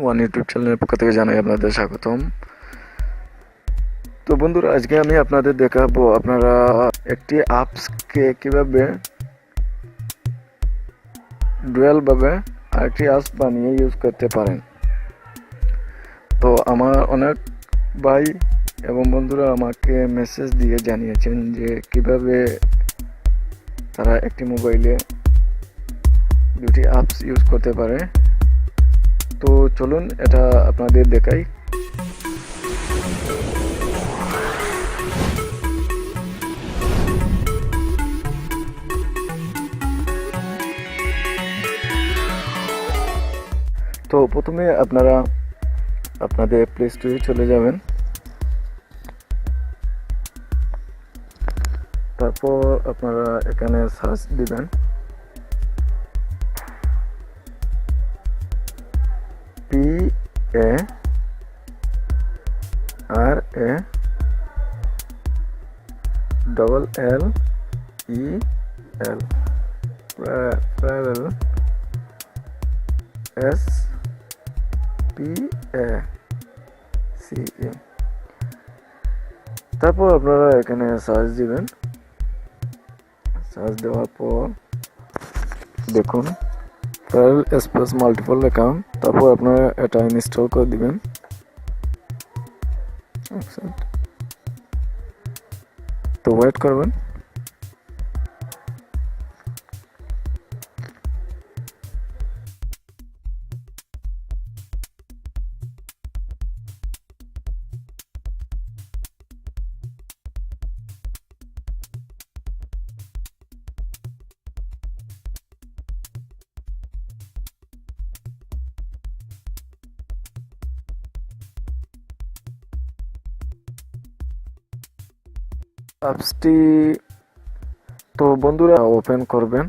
One YouTube চ্যানেলের পক্ষ থেকে জানাই আপনাদের স্বাগতম। তো বন্ধুরা, আজকে আমি আপনাদের দেখাবো আপনারা একটি অ্যাপসকে কিভাবে ডুয়াল ভাবে আরেকটি অ্যাপস বানিয়ে ইউজ করতে পারেন। তো আমার অনেক ভাই এবং বন্ধুরা আমাকে মেসেজ দিয়ে জানিয়েছেন যে কিভাবে তারা একটি মোবাইলে দুটি অ্যাপস ইউজ করতে পারে। তো চলুন এটা আপনাদের দেখাই। তো প্রথমে আপনারা আপনাদের প্লে স্টোরে চলে যাবেন, তারপর আপনারা এখানে সার্চ দিবেন PARALLEL SPACE। তারপর আপনারা এখানে সার্চ দিবেন। সার্চ দেওয়ার পর দেখুন প্যারালাল স্পেস মাল্টিপল অ্যাকাউন্ট, তারপর আপনারা এটা ইনস্টল করে দিবেন। তো ওয়েট করবেন। অ্যাপসটি তো বন্ধুরা ওপেন করবেন।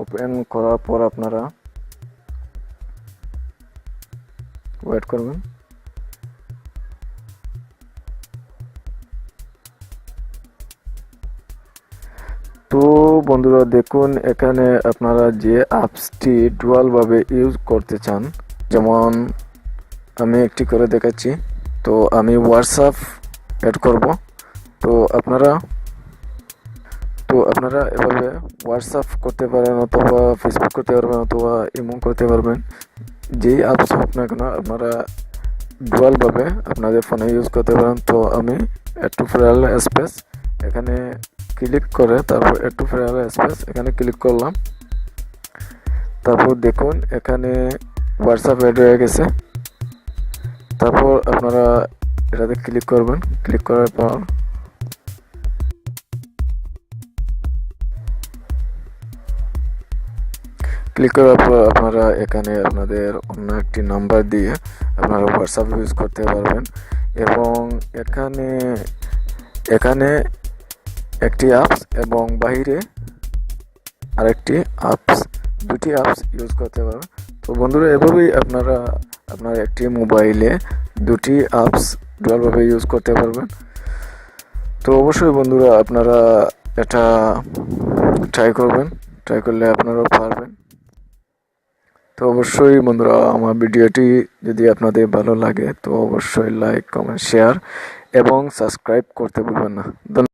ওপেন করার পর আপনারা ওয়েট করবেন। তো বন্ধুরা দেখুন, এখানে আপনারা যে অ্যাপসটি ডুয়াল ভাবে ইউজ করতে চান, যেমন আমি একটি করে দেখাচ্ছি। তো আমি হোয়াটসঅ্যাপ অ্যাড করব। তো আপনারা এভাবে হোয়াটসঅ্যাপ করতে পারেন, অথবা ফেসবুক করতে পারবেন, অথবা ইমো করতে পারবেন। যেই অ্যাপস হোক না কেন আপনারা ডুয়ালভাবে আপনাদের ফোনে ইউজ করতে পারেন। তো আমি একটু প্যারালাল স্পেস এখানে ক্লিক করে তারপর একটু প্যারালাল স্পেস এখানে ক্লিক করলাম। তারপর দেখুন এখানে হোয়াটসঅ্যাপ অ্যাড হয়ে গেছে। তারপর আপনারা এটাতে ক্লিক করবেন। ক্লিক করার পর আপনারা এখানে আপনাদের অন্য একটি নাম্বার দিয়ে আপনারা হোয়াটসঅ্যাপ ইউজ করতে পারবেন। এবং এখানে একটি অ্যাপস এবং বাইরে আরেকটি অ্যাপস, দুটি অ্যাপস ইউজ করতে পারবেন। তো বন্ধুরা, এভাবেই আপনারা আপনার একটি মোবাইলে দুটি অ্যাপস ডুয়ালভাবে ইউজ করতে পারবেন। তো অবশ্যই বন্ধুরা আপনারা এটা ট্রাই করবেন। ট্রাই করলে আপনারাও পারবেন। তো অবশ্যই বন্ধুরা আমার ভিডিওটি যদি আপনাদের ভালো লাগে তো অবশ্যই লাইক, কমেন্ট, শেয়ার এবং সাবস্ক্রাইব করতে ভুলবেন না। ধন্যবাদ।